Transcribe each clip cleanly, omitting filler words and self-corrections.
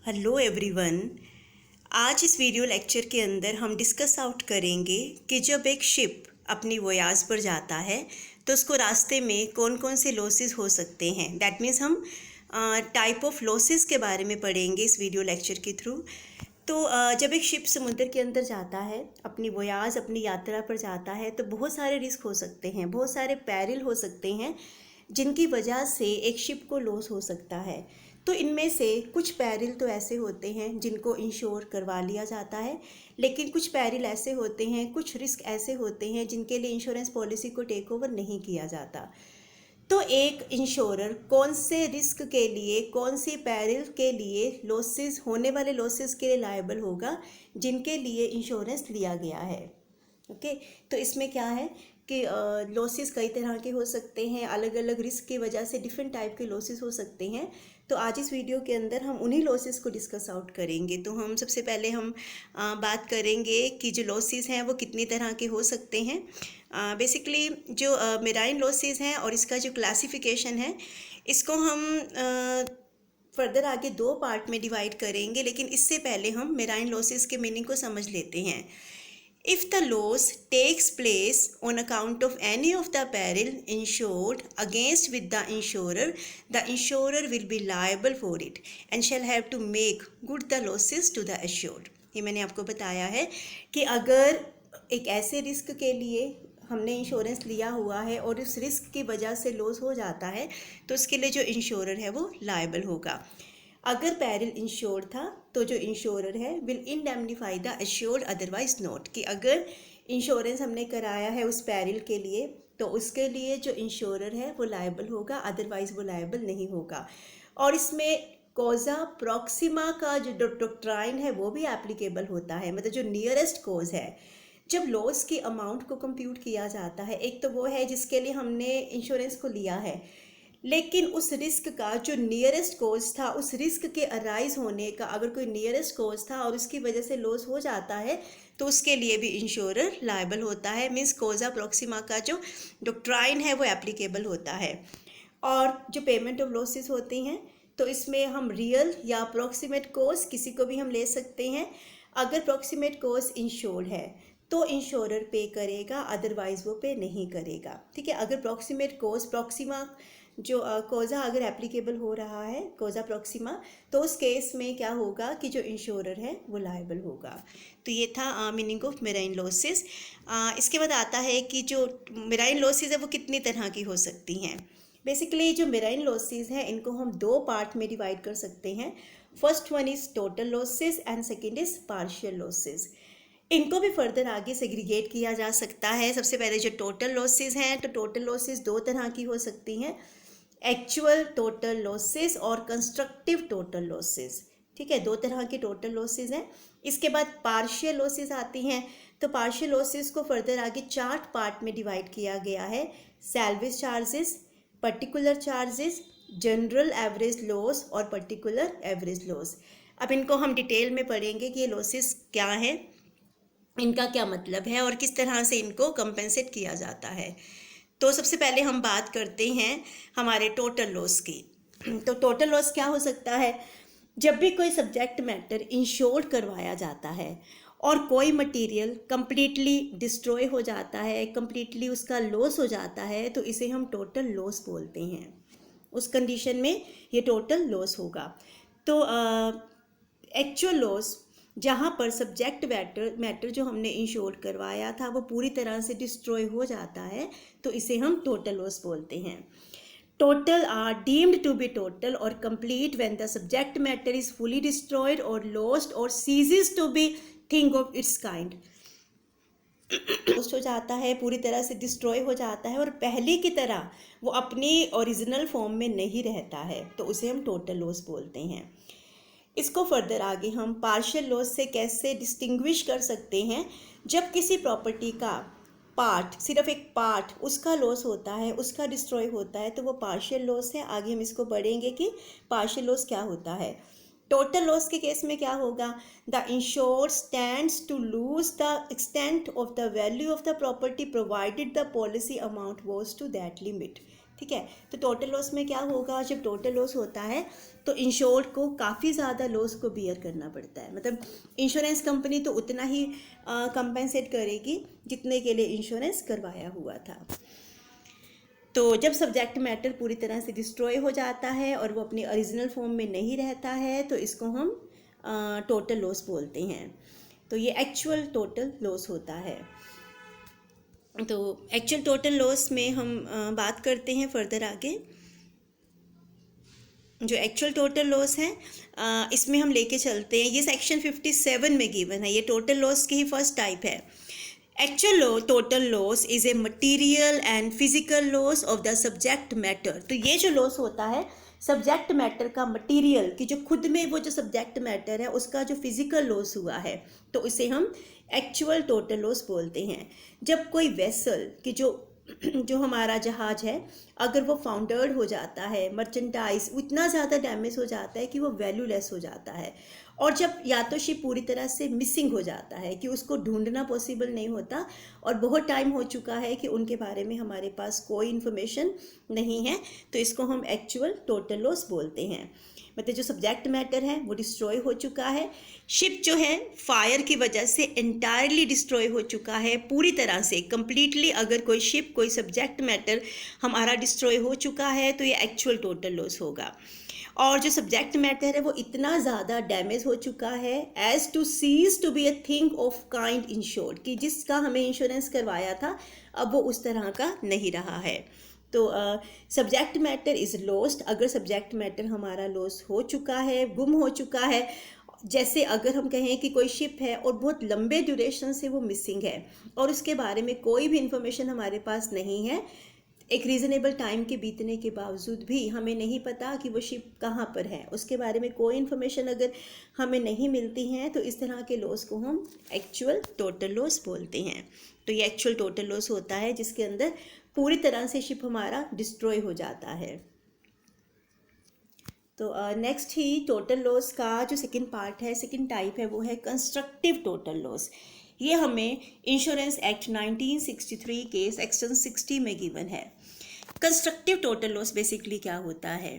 Hello everyone. आज इस video lecture के अंदर हम डिस्कस आउट करेंगे कि जब एक शिप अपनी वोयाज पर जाता है तो उसको रास्ते में कौन कौन से लॉसेस हो सकते हैं। दैट मीन्स हम टाइप ऑफ लॉसेस के बारे में पढ़ेंगे इस वीडियो लेक्चर के थ्रू। तो जब एक शिप समुद्र के अंदर जाता है, अपनी वोयाज अपनी यात्रा पर जाता है, तो बहुत सारे रिस्क हो सकते हैं, बहुत सारे पैरिल हो सकते हैं जिनकी वजह से एक शिप को लॉस हो सकता है। तो इनमें से कुछ पैरिल तो ऐसे होते हैं जिनको इंश्योर करवा लिया जाता है, लेकिन कुछ पैरिल ऐसे होते हैं, कुछ रिस्क ऐसे होते हैं जिनके लिए इंश्योरेंस पॉलिसी को टेक ओवर नहीं किया जाता। तो एक इंश्योरर कौन से रिस्क के लिए, कौन सी पैरिल के लिए, लॉसेस होने वाले लॉसेस के लिए लायबल होगा जिनके लिए इंश्योरेंस लिया गया है। ओके तो इसमें क्या है कि लॉसेस कई तरह के हो सकते हैं, अलग अलग रिस्क की वजह से डिफरेंट टाइप के लॉसेस हो सकते हैं। तो आज इस वीडियो के अंदर हम उन्हीं लॉसेस को डिस्कस आउट करेंगे। तो हम सबसे पहले हम बात करेंगे कि जो लॉसेस हैं वो कितनी तरह के हो सकते हैं। बेसिकली जो मेराइन लॉसेस हैं और इसका जो क्लासिफिकेशन है, इसको हम फर्दर आगे दो पार्ट में डिवाइड करेंगे, लेकिन इससे पहले हम मेराइन लॉसेस के मीनिंग को समझ लेते हैं। If the loss takes place on account of any of the peril insured against with the insurer will be liable for it and shall have to make good the losses to the assured। ये मैंने आपको बताया है कि अगर एक ऐसे risk के लिए हमने इंश्योरेंस लिया हुआ है और उस रिस्क की वजह से लॉस हो जाता है तो उसके लिए जो इंश्योरर है वो लायबल होगा। अगर पैरिल इंश्योर्ड था तो जो इंश्योरर है will indemnify the assured otherwise not, कि अगर इंश्योरेंस हमने कराया है उस पैरिल के लिए तो उसके लिए जो इंश्योरर है वो लायबल होगा, अदरवाइज वो लायबल नहीं होगा। और इसमें कॉजा प्रॉक्सिमा का जो डॉक्ट्राइन है वो भी एप्लीकेबल होता है, मतलब जो नियरेस्ट कॉज है। जब लॉस की अमाउंट को कंप्यूट किया जाता है, एक तो वो है जिसके लिए हमने इंश्योरेंस को लिया है, लेकिन उस रिस्क का जो नियरेस्ट कोज था, उस रिस्क के अराइज होने का अगर कोई नियरेस्ट कोज था और उसकी वजह से लॉस हो जाता है तो उसके लिए भी इंश्योरर लायबल होता है। मीन्स कोजा प्रॉक्सिमा का जो डॉक्ट्राइन है वो एप्लीकेबल होता है। और जो पेमेंट ऑफ लॉसेस होती हैं तो इसमें हम रियल या अप्रॉक्सीमेट कोज किसी को भी हम ले सकते हैं। अगर प्रॉक्सीमेट कोज इंश्योर्ड है तो इंश्योरर पे करेगा, अदरवाइज वो पे नहीं करेगा। ठीक है, अगर प्रॉक्सीमेट कोज प्रॉक्सिमा जो कोजा अगर एप्लीकेबल हो रहा है, कोजा प्रॉक्सिमा, तो उस केस में क्या होगा कि जो इंश्योरर है वो लायबल होगा। तो ये था मीनिंग ऑफ मेराइन लॉसेस। इसके बाद आता है कि जो मेराइन लॉसेस है वो कितनी तरह की हो सकती हैं। बेसिकली जो मेराइन लॉसेस हैं इनको हम दो पार्ट में डिवाइड कर सकते हैं। First one is total losses and second is partial losses. इनको भी फर्दर आगे सेग्रीगेट किया जा सकता है। सबसे पहले जो टोटल लॉसेस हैं, तो टोटल लॉसेस दो तरह की हो सकती हैं, एक्चुअल टोटल लॉसेस और कंस्ट्रक्टिव टोटल लॉसेस। ठीक है, दो तरह के टोटल लॉसेस हैं। इसके बाद पार्शियल लॉसेस आती हैं। तो पार्शियल लॉसेस को फर्दर आगे चार पार्ट में डिवाइड किया गया है, salvage charges, particular charges, general average loss और पर्टिकुलर एवरेज लॉस। अब इनको हम डिटेल में पढ़ेंगे कि ये लॉसेस क्या हैं, इनका क्या मतलब है और किस तरह से इनको कंपेंसेट किया जाता है। तो सबसे पहले हम बात करते हैं हमारे टोटल लॉस की। तो टोटल लॉस क्या हो सकता है? जब भी कोई सब्जेक्ट मैटर इंश्योर्ड करवाया जाता है और कोई मटेरियल कंप्लीटली डिस्ट्रॉय हो जाता है, कंप्लीटली उसका लॉस हो जाता है, तो इसे हम टोटल लॉस बोलते हैं। उस कंडीशन में ये टोटल लॉस होगा। तो एक्चुअल लॉस जहाँ पर सब्जेक्ट मैटर जो हमने इंश्योर करवाया था वो पूरी तरह से डिस्ट्रॉय हो जाता है, तो इसे हम टोटल लॉस बोलते हैं। Total are deemed to be total और complete when the subject matter is fully destroyed और लॉस्ट और ceases to be thing of its kind. Lost हो जाता है, पूरी तरह से डिस्ट्रॉय हो जाता है और पहले की तरह वो अपनी ओरिजिनल फॉर्म में नहीं रहता है, तो उसे हम टोटल लॉस बोलते हैं। इसको फर्दर आगे हम पार्शियल लॉस से कैसे डिस्टिंग्विश कर सकते हैं। जब किसी प्रॉपर्टी का पार्ट, सिर्फ एक पार्ट उसका लॉस होता है, उसका डिस्ट्रॉय होता है, तो वो पार्शियल लॉस है। आगे हम इसको पढ़ेंगे कि पार्शियल लॉस क्या होता है। टोटल लॉस के केस में क्या होगा? The insured stands to lose the extent of the value of the property provided the policy amount was to that limit. ठीक है। तो टोटल लॉस में क्या होगा, जब टोटल लॉस होता है तो इंश्योर्ड को काफ़ी ज़्यादा लॉस को बियर करना पड़ता है। मतलब इंश्योरेंस कंपनी तो उतना ही कंपेंसेट करेगी जितने के लिए इंश्योरेंस करवाया हुआ था। तो जब सब्जेक्ट मैटर पूरी तरह से डिस्ट्रॉय हो जाता है और वो अपनी ओरिजिनल फॉर्म में नहीं रहता है तो इसको हम टोटल लॉस बोलते हैं। तो ये एक्चुअल टोटल लॉस होता है। तो एक्चुअल टोटल लॉस में हम बात करते हैं फर्दर आगे। जो एक्चुअल टोटल लॉस है इसमें हम लेके चलते हैं, ये सेक्शन 57 में गिवन है। ये टोटल लॉस की ही फर्स्ट टाइप है। Actual total loss is a material and physical loss of the subject matter. तो ये जो लॉस होता है सब्जेक्ट मैटर का, मटीरियल की जो खुद में वो जो सब्जेक्ट मैटर है उसका जो फिजिकल लॉस हुआ है तो इसे हम एक्चुअल टोटल लॉस बोलते हैं। जब कोई वेसल की जो हमारा जहाज है अगर वो फाउंडर्ड हो जाता है, मर्चेंटाइज इतना ज़्यादा डैमेज हो जाता है कि वो वैल्यूलेस हो जाता है, और जब या तो शिप पूरी तरह से मिसिंग हो जाता है कि उसको ढूंढना पॉसिबल नहीं होता और बहुत टाइम हो चुका है कि उनके बारे में हमारे पास कोई इन्फॉर्मेशन नहीं है, तो इसको हम एक्चुअल टोटल लॉस बोलते हैं। मतलब जो सब्जेक्ट मैटर है वो डिस्ट्रॉय हो चुका है, शिप जो है फायर की वजह से एंटायरली डिस्ट्रॉय हो चुका है पूरी तरह से, कंप्लीटली। अगर कोई शिप, कोई सब्जेक्ट मैटर हमारा डिस्ट्रॉय हो चुका है तो ये एक्चुअल टोटल लॉस होगा। और जो सब्जेक्ट मैटर है वो इतना ज़्यादा डैमेज हो चुका है as to cease to be a thing of kind insured, कि जिसका हमें इंश्योरेंस करवाया था अब वो उस तरह का नहीं रहा है। तो सब्जेक्ट मैटर इज़ लॉस्ट। अगर सब्जेक्ट मैटर हमारा लॉस हो चुका है, गुम हो चुका है, जैसे अगर हम कहें कि कोई शिप है और बहुत लंबे ड्यूरेशन से वो मिसिंग है और उसके बारे में कोई भी इंफॉर्मेशन हमारे पास नहीं है, एक रीज़नेबल टाइम के बीतने के बावजूद भी हमें नहीं पता कि वो शिप कहाँ पर है, उसके बारे में कोई इन्फॉर्मेशन अगर हमें नहीं मिलती है तो इस तरह के लॉस को हम एक्चुअल टोटल लॉस बोलते हैं। तो ये एक्चुअल टोटल लॉस होता है जिसके अंदर पूरी तरह से शिप हमारा डिस्ट्रॉय हो जाता है। तो नेक्स्ट ही टोटल लॉस का जो सेकंड पार्ट है, सेकंड टाइप है, वो है कंस्ट्रक्टिव टोटल लॉस। ये हमें इंश्योरेंस एक्ट 1963 के सेक्शन 60 में गिवन है। कंस्ट्रक्टिव टोटल लॉस बेसिकली क्या होता है?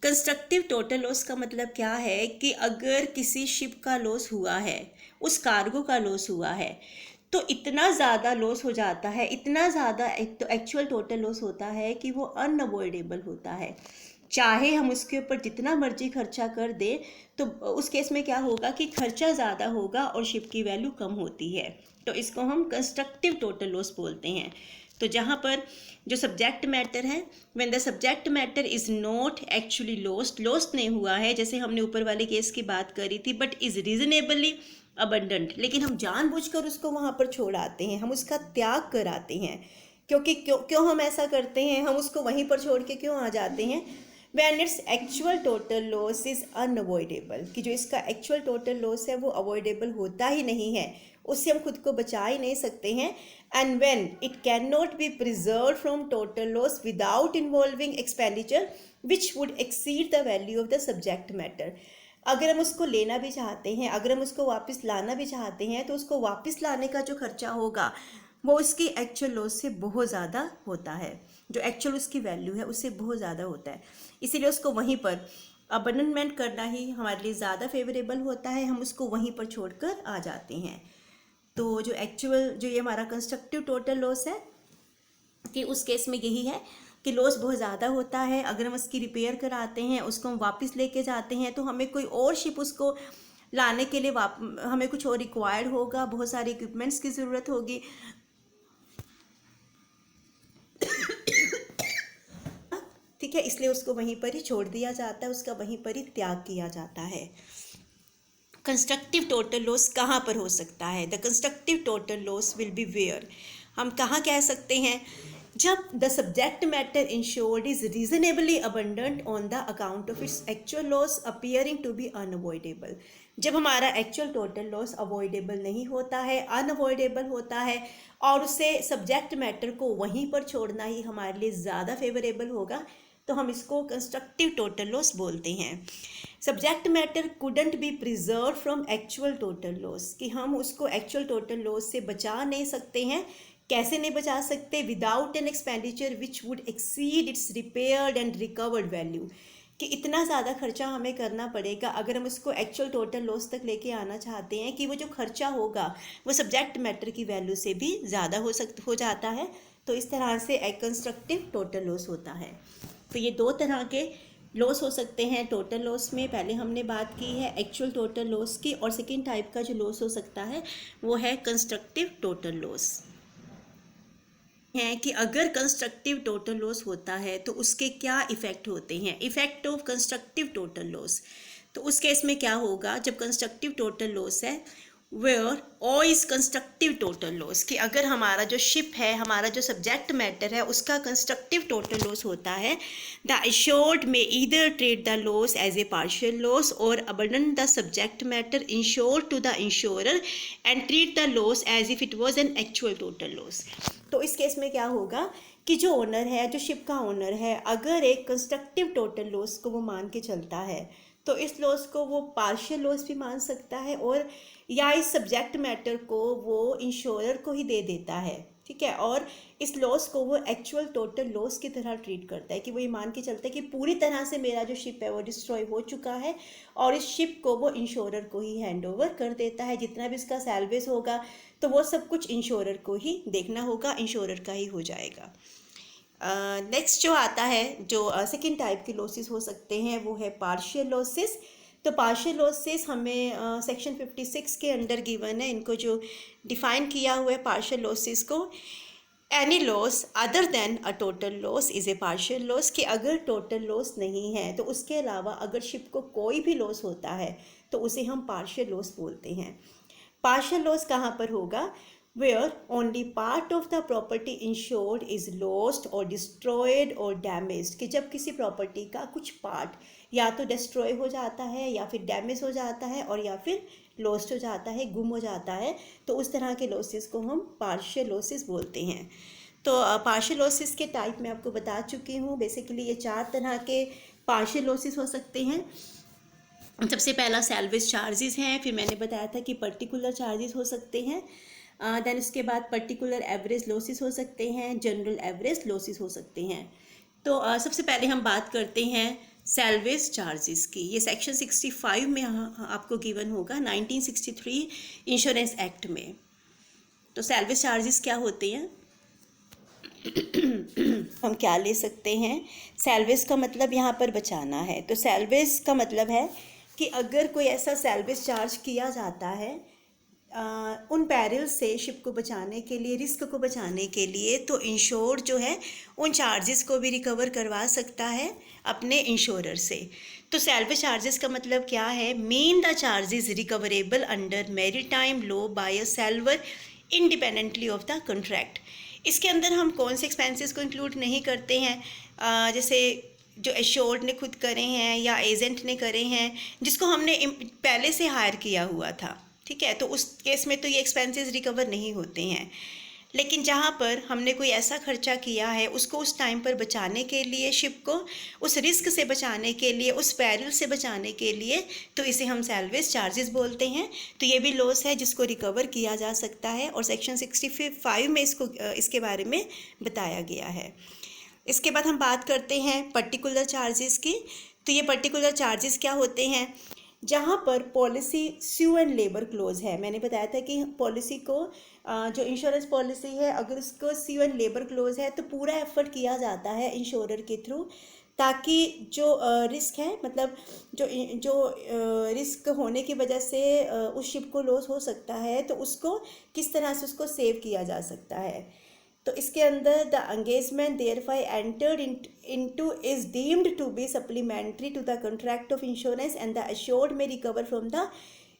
कंस्ट्रक्टिव टोटल लॉस का मतलब क्या है कि अगर किसी शिप का लॉस हुआ है, उस कार्गो का लॉस हुआ है, तो इतना ज़्यादा लॉस हो जाता है, इतना ज़्यादा एक्चुअल टोटल लॉस होता है कि वो अनअवॉइडेबल होता है। चाहे हम उसके ऊपर जितना मर्जी खर्चा कर दें तो उस केस में क्या होगा कि खर्चा ज़्यादा होगा और शिप की वैल्यू कम होती है। तो इसको हम कंस्ट्रक्टिव टोटल लॉस बोलते हैं। तो जहाँ पर जो सब्जेक्ट मैटर है, when the subject matter is not actually lost नहीं हुआ है, जैसे हमने ऊपर वाले केस की बात करी थी, बट इज़ रीजनेबली अबंडेंट, लेकिन हम जानबूझकर उसको वहाँ पर छोड़ आते हैं, हम उसका त्याग कराते हैं। क्योंकि क्यों हम ऐसा करते हैं, हम उसको वहीं पर छोड़ के क्यों आ जाते हैं? When its actual total loss is unavoidable, कि जो इसका एक्चुअल टोटल लॉस है वो अवॉइडेबल होता ही नहीं है, उससे हम खुद को बचा ही नहीं सकते हैं। And when it cannot be preserved from total loss without involving expenditure which would exceed the value of the subject matter, अगर हम उसको लेना भी चाहते हैं, अगर हम उसको वापस लाना भी चाहते हैं तो उसको वापस लाने का जो खर्चा होगा वो उसकी एक्चुअल लॉस से बहुत ज़्यादा होता है, जो एक्चुअल उसकी वैल्यू है उससे बहुत ज़्यादा होता है। इसीलिए उसको वहीं पर अबंडनमेंट करना ही हमारे लिए ज़्यादा फेवरेबल होता है, हम उसको वहीं पर छोड़कर आ जाते हैं। तो जो ये हमारा कंस्ट्रक्टिव टोटल लॉस है कि उस केस में यही है कि लॉस बहुत ज़्यादा होता है। अगर हम उसकी रिपेयर कराते हैं, उसको हम वापस लेके जाते हैं तो हमें कोई और शिप उसको लाने के लिए हमें कुछ और रिक्वायर्ड होगा, बहुत सारे इक्विपमेंट्स की ज़रूरत होगी, ठीक है, इसलिए उसको वहीं पर ही छोड़ दिया जाता है, उसका वहीं पर ही त्याग किया जाता है। कंस्ट्रक्टिव टोटल लॉस कहाँ पर हो सकता है? The constructive total loss will be where, हम कहाँ कह सकते हैं? जब the subject matter insured is reasonably abandoned on the account of its actual loss appearing to be unavoidable, जब हमारा एक्चुअल टोटल लॉस अवॉइडेबल नहीं होता है, अनअवॉइडेबल होता है, और उसे सब्जेक्ट मैटर को वहीं पर छोड़ना ही हमारे लिए ज़्यादा फेवरेबल होगा, तो हम इसको कंस्ट्रक्टिव टोटल लॉस बोलते हैं। Subject matter couldn't be preserve from actual total loss, कि हम उसको एक्चुअल टोटल लॉस से बचा नहीं सकते हैं। कैसे नहीं बचा सकते? Without an expenditure which would exceed it's repaired and recovered value, कि इतना ज़्यादा खर्चा हमें करना पड़ेगा अगर हम उसको एक्चुअल टोटल लॉस तक लेके आना चाहते हैं, कि वो जो खर्चा होगा वो सब्जेक्ट मैटर की वैल्यू से भी ज़्यादा हो जाता है। तो इस तरह से एक कंस्ट्रक्टिव टोटल लॉस होता है। तो ये दो तरह के लॉस हो सकते हैं टोटल लॉस में। पहले हमने बात की है एक्चुअल टोटल लॉस की, और सेकेंड टाइप का जो लॉस हो सकता है वो है कंस्ट्रक्टिव टोटल लॉस। है कि अगर कंस्ट्रक्टिव टोटल लॉस होता है तो उसके क्या इफ़ेक्ट होते हैं, effect of constructive total loss. तो उस केस में क्या होगा, जब कंस्ट्रक्टिव टोटल लॉस है वेयर ओ इज़ कंस्ट्रक्टिव टोटल लॉस, कि अगर हमारा जो शिप है, हमारा जो सब्जेक्ट मैटर है, उसका कंस्ट्रक्टिव टोटल लॉस होता है, the assured may either treat the loss as a partial loss और abandon the subject matter insured to the insurer and treat the loss as if it was an actual total loss. तो इस case में क्या होगा कि जो owner है, जो शिप का ओनर है, अगर एक कंस्ट्रक्टिव टोटल लॉस को वो मान के चलता है तो इस लॉस को वो पार्शियल लॉस भी मान सकता है, और या इस सब्जेक्ट मैटर को वो इंश्योरर को ही दे देता है, ठीक है। और इस लॉस को वो एक्चुअल टोटल लॉस की तरह ट्रीट करता है, कि वो ये मान के चलता है कि पूरी तरह से मेरा जो शिप है वो डिस्ट्रॉय हो चुका है, और इस शिप को वो इंश्योरर को ही हैंड ओवर कर देता है। जितना भी इसका सैल्वेज होगा तो वो सब कुछ इंश्योरर को ही देखना होगा, इंश्योरर का ही हो जाएगा। नेक्स्ट जो आता है, जो सेकेंड टाइप के लॉसेस हो सकते हैं वो है पार्शियल लॉसेस। तो पार्शियल लॉसेस हमें सेक्शन 56 के अंडर गिवन है। इनको जो डिफाइन किया हुआ है पार्शियल लॉसेस को, any loss other than a total loss is a partial loss, कि अगर टोटल लॉस नहीं है तो उसके अलावा अगर शिप को कोई भी लॉस होता है तो उसे हम पार्शियल लॉस बोलते हैं। पार्शियल लॉस कहाँ पर होगा, where only part of the property insured is lost or destroyed or damaged, कि जब किसी प्रॉपर्टी का कुछ पार्ट या तो डिस्ट्रॉय हो जाता है या फिर डैमेज हो जाता है और या फिर लॉस्ट हो जाता है, गुम हो जाता है, तो उस तरह के लॉसेस को हम पार्शियल लॉसेस बोलते हैं। तो पार्शियल लॉसेस के टाइप मैं आपको बता चुकी हूँ। बेसिकली ये 4 तरह के पार्शियल लॉसेस हो सकते हैं। सबसे पहला सैल्वेज चार्जेस हैं, फिर मैंने बताया था कि पर्टिकुलर चार्जेस हो सकते हैं, देन उसके बाद पर्टिकुलर एवरेज लॉसेस हो सकते हैं, जनरल एवरेज लॉसेस हो सकते हैं। तो सबसे पहले हम बात करते हैं सैल्वेज चार्जेस की। ये सेक्शन 65 में आपको गिवन होगा, 1963 इंश्योरेंस एक्ट में। तो सैल्वेज चार्जेस क्या होते हैं हम क्या ले सकते हैं, सैल्वेज का मतलब यहाँ पर बचाना है। तो सैल्वेज का मतलब है कि अगर कोई ऐसा सैल्वेज चार्ज किया जाता है उन पैरल से शिप को बचाने के लिए, रिस्क को बचाने के लिए, तो इंश्योर्ड जो है उन चार्जेस को भी रिकवर करवा सकता है अपने इंश्योरर से। तो सैल्वेज चार्जेस का मतलब क्या है, mean the charges recoverable under maritime law by a salvor independently of the contract. इसके अंदर हम कौन से एक्सपेंसेस को इंक्लूड नहीं करते हैं, जैसे जो एश्योर्ड ने खुद करे हैं या एजेंट ने करे हैं, जिसको हमने पहले से हायर किया हुआ था, ठीक है। तो उस केस में तो ये एक्सपेंसेस रिकवर नहीं होते हैं। लेकिन जहाँ पर हमने कोई ऐसा खर्चा किया है उसको उस टाइम पर बचाने के लिए, शिप को उस रिस्क से बचाने के लिए, उस पैरल से बचाने के लिए, तो इसे हम सैल्वेज चार्जेस बोलते हैं। तो ये भी लॉस है जिसको रिकवर किया जा सकता है, और सेक्शन 65 में इसके बारे में बताया गया है। इसके बाद हम बात करते हैं पर्टिकुलर चार्जेस की। तो ये पर्टिकुलर चार्जेस क्या होते हैं, जहाँ पर policy sue and labour clause है। मैंने बताया था कि पॉलिसी को, जो इंश्योरेंस पॉलिसी है, अगर उसको स्यू एंड लेबर क्लोज है तो पूरा एफर्ट किया जाता है इंश्योरर के थ्रू, ताकि जो रिस्क है, मतलब जो रिस्क होने की वजह से उस शिप को लॉस हो सकता है, तो उसको किस तरह से उसको सेव किया जा सकता है। तो इसके अंदर the engagement thereby entered into is deemed to be supplementary to the contract of insurance and the assured may recover from the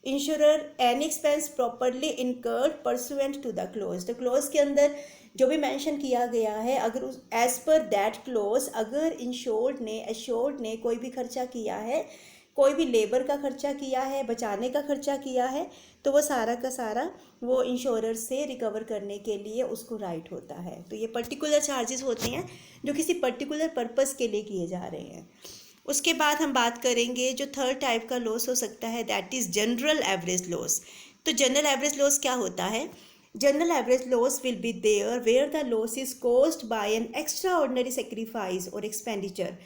insurer any expense properly incurred pursuant to the clause. तो clause के अंदर जो भी mention किया गया है, अगर as per that close अगर एश्योर्ड ने कोई भी खर्चा किया है, कोई भी लेबर का खर्चा किया है, बचाने का खर्चा किया है, तो वो सारा का सारा वो इंश्योरर से रिकवर करने के लिए उसको राइट होता है। तो ये पर्टिकुलर चार्जेस होते हैं जो किसी पर्टिकुलर पर्पस के लिए किए जा रहे हैं। उसके बाद हम बात करेंगे जो थर्ड टाइप का लॉस हो सकता है, that is general average loss. तो जनरल एवरेज लॉस क्या होता है, General average loss will be there where the loss is caused by an extraordinary sacrifice or expenditure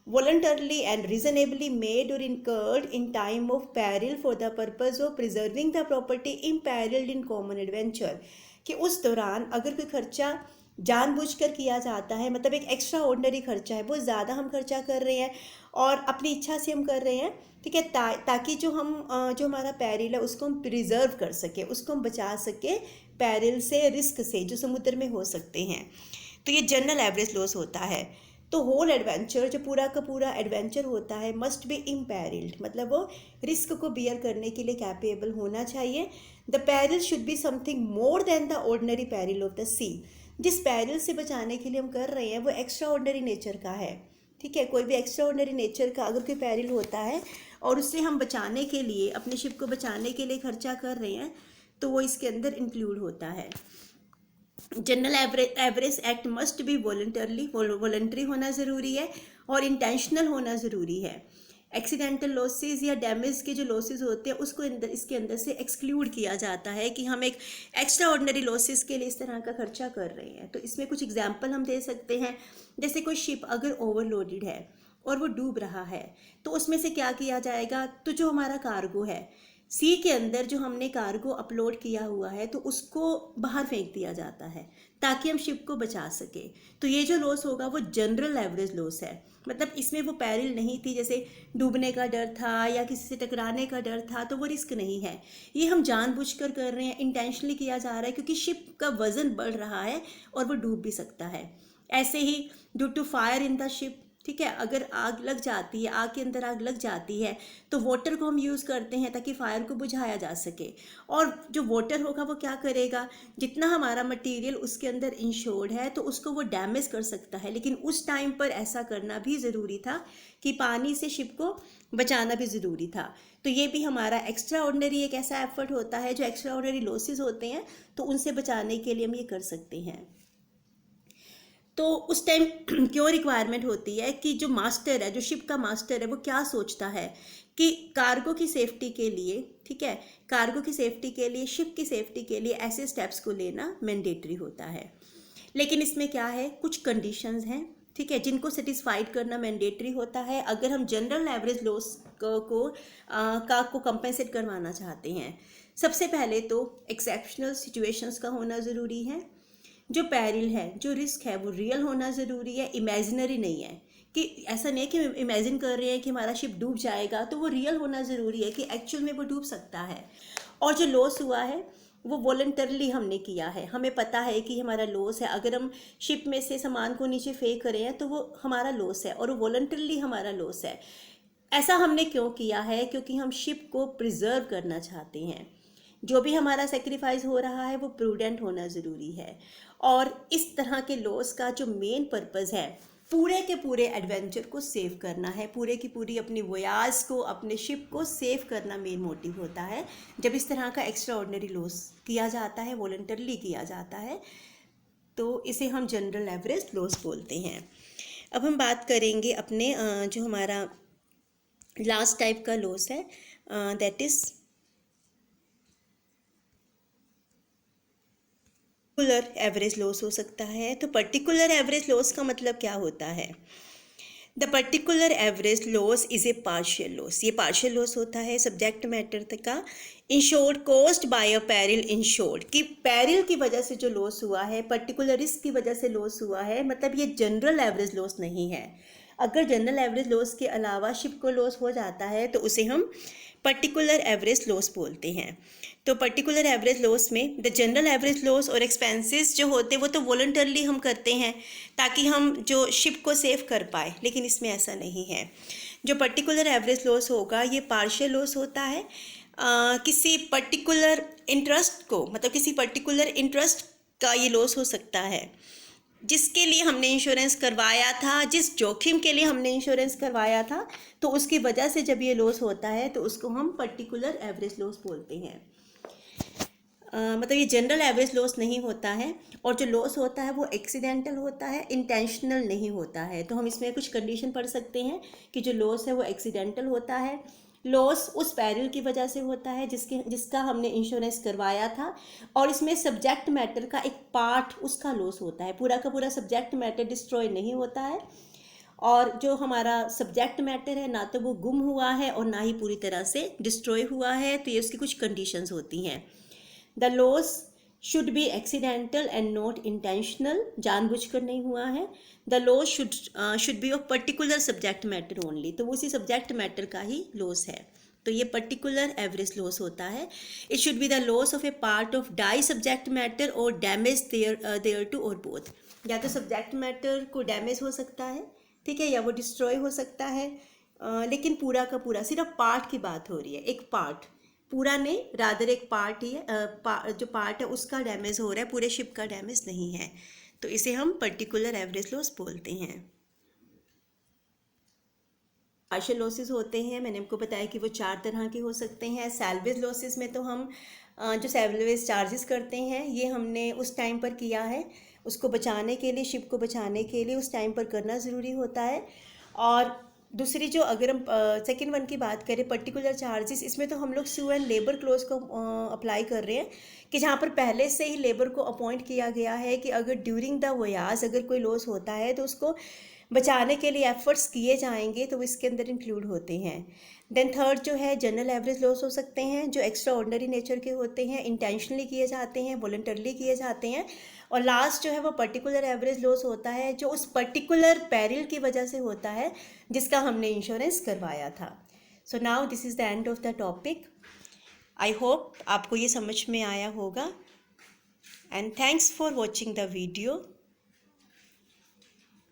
voluntarily and reasonably made or incurred in time of peril for the purpose of preserving the property imperiled in common adventure। कि उस दौरान अगर कोई खर्चा जानबूझकर किया जाता है, मतलब एक एक्स्ट्रा ऑर्डिनरी खर्चा है, बहुत ज़्यादा हम खर्चा कर रहे हैं और अपनी इच्छा से हम कर रहे हैं, ठीक है, ताकि जो हमारा पैरिल है उसको हम प्रिजर्व कर सके, उसको हम बचा सके पैरिल से, रिस्क से जो समुद्र में हो सकते हैं। तो ये जनरल एवरेज लॉस होता है। तो होल एडवेंचर, जो पूरा का पूरा एडवेंचर होता है, मस्ट बी इम्पेरिल्ड, मतलब वो रिस्क को बियर करने के लिए कैपेबल होना चाहिए। The peril should be something more than the ordinary peril of the sea. जिस पैरिल से बचाने के लिए हम कर रहे हैं वो एक्स्ट्रा ऑर्डिनरी नेचर का है, ठीक है। कोई भी एक्स्ट्रा ऑर्डिनरी नेचर का अगर कोई पैरिल होता है और उससे हम बचाने के लिए, अपने शिप को बचाने के लिए खर्चा कर रहे हैं, तो वो इसके अंदर इंक्लूड होता है। General average act must be voluntary होना ज़रूरी है और इंटेंशनल होना ज़रूरी है। एक्सीडेंटल लॉसेस या डैमेज के जो लॉसेस होते हैं उसको इसके अंदर से एक्सक्लूड किया जाता है कि हम एक एक्स्ट्रा ऑर्डिनरी लॉसेस के लिए इस तरह का खर्चा कर रहे हैं। तो इसमें कुछ एग्जांपल हम दे सकते हैं, जैसे कोई शिप अगर ओवरलोडेड है और वो डूब रहा है, तो उसमें से क्या किया जाएगा, तो जो हमारा कार्गो है, सी के अंदर जो हमने कार्गो अपलोड किया हुआ है, तो उसको बाहर फेंक दिया जाता है ताकि हम शिप को बचा सके। तो ये जो लॉस होगा वो जनरल एवरेज लॉस है, मतलब इसमें वो पैरिल नहीं थी, जैसे डूबने का डर था या किसी से टकराने का डर था, तो वो रिस्क नहीं है। ये हम जानबूझकर कर रहे हैं, इंटेंशनली किया जा रहा है, क्योंकि शिप का वजन बढ़ रहा है और वो डूब भी सकता है। ऐसे ही due to fire in the ship, ठीक है, अगर आग लग जाती है, आग के अंदर आग लग जाती है, तो वाटर को हम यूज़ करते हैं ताकि फायर को बुझाया जा सके। और जो वाटर होगा वो क्या करेगा, जितना हमारा मटेरियल उसके अंदर इंश्योर्ड है तो उसको वो डैमेज कर सकता है, लेकिन उस टाइम पर ऐसा करना भी ज़रूरी था कि पानी से शिप को बचाना भी ज़रूरी था। तो ये भी हमारा एक्स्ट्रा ऑर्डिनरी एक ऐसा एफर्ट होता है, जो एक्स्ट्रा ऑर्डिनरी लॉसेज होते हैं तो उनसे बचाने के लिए हम ये कर सकते हैं। तो उस टाइम क्यों रिक्वायरमेंट होती है कि जो मास्टर है, जो शिप का मास्टर है, वो क्या सोचता है कि कार्गो की सेफ्टी के लिए, ठीक है, कार्गो की सेफ्टी के लिए, शिप की सेफ्टी के लिए ऐसे स्टेप्स को लेना मैंडेटरी होता है। लेकिन इसमें क्या है, कुछ कंडीशंस हैं, ठीक है, जिनको सेटिस्फाइड करना मैंडेटरी होता है अगर हम जनरल एवरेज लॉस को कंपेंसेट करवाना चाहते हैं। सबसे पहले तो एक्सेप्शनल सिचुएशंस का होना ज़रूरी है। जो पैरिल है, जो रिस्क है, वो रियल होना ज़रूरी है, इमेजिनरी नहीं है। कि ऐसा नहीं है कि इमेजिन कर रहे हैं कि हमारा शिप डूब जाएगा, तो वो रियल होना ज़रूरी है कि एक्चुअल में वो डूब सकता है। और जो लॉस हुआ है वो वॉलंटरली हमने किया है, हमें पता है कि हमारा लॉस है। अगर हम शिप में से सामान को नीचे फेंक रहे हैं तो वो हमारा लॉस है और वो वॉलंटरली हमारा लॉस है। ऐसा हमने क्यों किया है, क्योंकि हम शिप को प्रिजर्व करना चाहते हैं। जो भी हमारा सेक्रीफाइस हो रहा है वो प्रूडेंट होना ज़रूरी है। और इस तरह के लॉस का जो मेन पर्पज़ है, पूरे के पूरे एडवेंचर को सेव करना है, पूरे की पूरी अपनी वोयाज को, अपने शिप को सेव करना मेन मोटिव होता है। जब इस तरह का एक्स्ट्रा ऑर्डिनरी लॉस किया जाता है, वॉलंटरली किया जाता है, तो इसे हम जनरल एवरेज लॉस बोलते हैं। अब हम बात करेंगे अपने जो हमारा लास्ट टाइप का लॉस है, that is particular average loss हो सकता है। तो पर्टिकुलर एवरेज लॉस का मतलब क्या होता है, the particular average loss is a partial loss. ये पार्शियल लॉस होता है सब्जेक्ट मैटर का insured caused by a peril insured, कि पैरिल की वजह से जो लॉस हुआ है, पर्टिकुलर रिस्क की वजह से लॉस हुआ है, मतलब ये जनरल एवरेज लॉस नहीं है। अगर जनरल एवरेज लॉस के अलावा शिप को लॉस हो जाता है तो उसे हम पर्टिकुलर एवरेज लॉस बोलते हैं। तो पर्टिकुलर एवरेज लॉस में द जनरल एवरेज लॉस और एक्सपेंसेस जो होते हैं वो तो वॉलंटरली हम करते हैं ताकि हम जो शिप को सेव कर पाए, लेकिन इसमें ऐसा नहीं है। जो पर्टिकुलर एवरेज लॉस होगा ये पार्शियल लॉस होता है, किसी पर्टिकुलर इंटरेस्ट को, मतलब किसी पर्टिकुलर इंटरेस्ट का ये लॉस हो सकता है जिसके लिए हमने इंश्योरेंस करवाया था, जिस जोखिम के लिए हमने इंश्योरेंस करवाया था, तो उसकी वजह से जब ये लॉस होता है तो उसको हम पर्टिकुलर एवरेज लॉस बोलते हैं। मतलब ये जनरल एवरेज लॉस नहीं होता है, और जो लॉस होता है वो एक्सीडेंटल होता है, इंटेंशनल नहीं होता है। तो हम इसमें कुछ कंडीशन पढ़ सकते हैं कि जो लॉस है वो एक्सीडेंटल होता है, लॉस उस पैरिल की वजह से होता है जिसका हमने इंश्योरेंस करवाया था, और इसमें सब्जेक्ट मैटर का एक पार्ट उसका लॉस होता है, पूरा का पूरा सब्जेक्ट मैटर डिस्ट्रॉय नहीं होता है। और जो हमारा सब्जेक्ट मैटर है ना तो वो गुम हुआ है और ना ही पूरी तरह से डिस्ट्रॉय हुआ है, तो ये उसकी कुछ कंडीशंस होती हैं। The loss should be accidental and not intentional, जानबूझकर नहीं हुआ है। The loss should be of particular subject matter only, तो उसी सब्जेक्ट मैटर का ही लॉस है, तो ये पर्टिकुलर एवरेज लॉस होता है। It should be the loss of a part of the subject matter or damage thereto or both, या तो सब्जेक्ट मैटर को डैमेज हो सकता है, ठीक है, या वो डिस्ट्रॉय हो सकता है, लेकिन पूरा का पूरा सिर्फ पार्ट की बात हो रही है, एक पार्ट, पूरा नहीं, रादर एक पार्ट ही है, जो पार्ट है उसका डैमेज हो रहा है, पूरे शिप का डैमेज नहीं है, तो इसे हम पर्टिकुलर एवरेज लॉस बोलते हैं। पार्शियल लॉसेस होते हैं, मैंने आपको बताया कि वो 4 तरह के हो सकते हैं। सैल्वेज लॉसेस में तो हम जो सैल्वेज चार्जेस करते हैं ये हमने उस टाइम पर किया है, उसको बचाने के लिए, शिप को बचाने के लिए उस टाइम पर करना ज़रूरी होता है। और दूसरी जो, अगर हम सेकेंड वन की बात करें पर्टिकुलर चार्जेस, इसमें तो हम लोग सू एंड लेबर क्लोज को अप्लाई कर रहे हैं कि जहाँ पर पहले से ही लेबर को अपॉइंट किया गया है कि अगर ड्यूरिंग द वोयाज अगर कोई लॉस होता है तो उसको बचाने के लिए एफर्ट्स किए जाएंगे, तो इसके अंदर इंक्लूड होते हैं। देन थर्ड जो है जनरल एवरेज लॉस हो सकते हैं, जो एक्स्ट्रा ऑर्डिनरी नेचर के होते हैं, इंटेंशनली किए जाते हैं, वॉलंटरली किए जाते हैं। और लास्ट जो है वो पर्टिकुलर एवरेज लॉस होता है, जो उस पर्टिकुलर पैरिल की वजह से होता है जिसका हमने इंश्योरेंस करवाया था। So now this is the end of the topic. I hope आपको ये समझ में आया होगा, and thanks for watching the video.